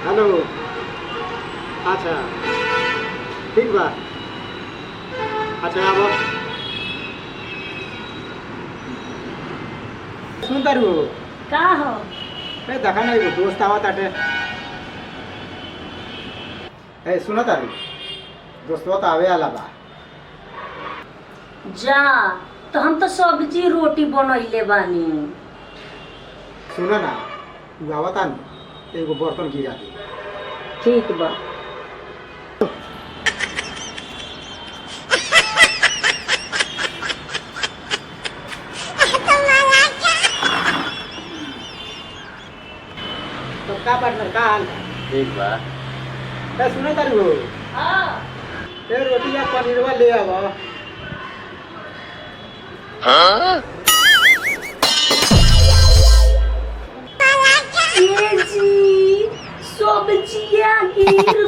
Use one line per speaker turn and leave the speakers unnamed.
Hello. अच्छा ठीक बा। अच्छा अब सुन तारू
का हो?
ए देखा ना एगो दोस्त आवत आटे। ए सुनो तारू दोस्तवा तो आवे आला बा।
जा, तो हम तो सब्जी रोटी बनैले बानी।
सुनो ना तू आवता न एगो बर्तन गिरा दे।
ठीक बा।
तो का पार्टनर का हाल?
ठीक बा।
ए सुनो तारू
हाँ।
ए रोटी या पनीरवा ले आवा।
ये जी सब्जियां गिर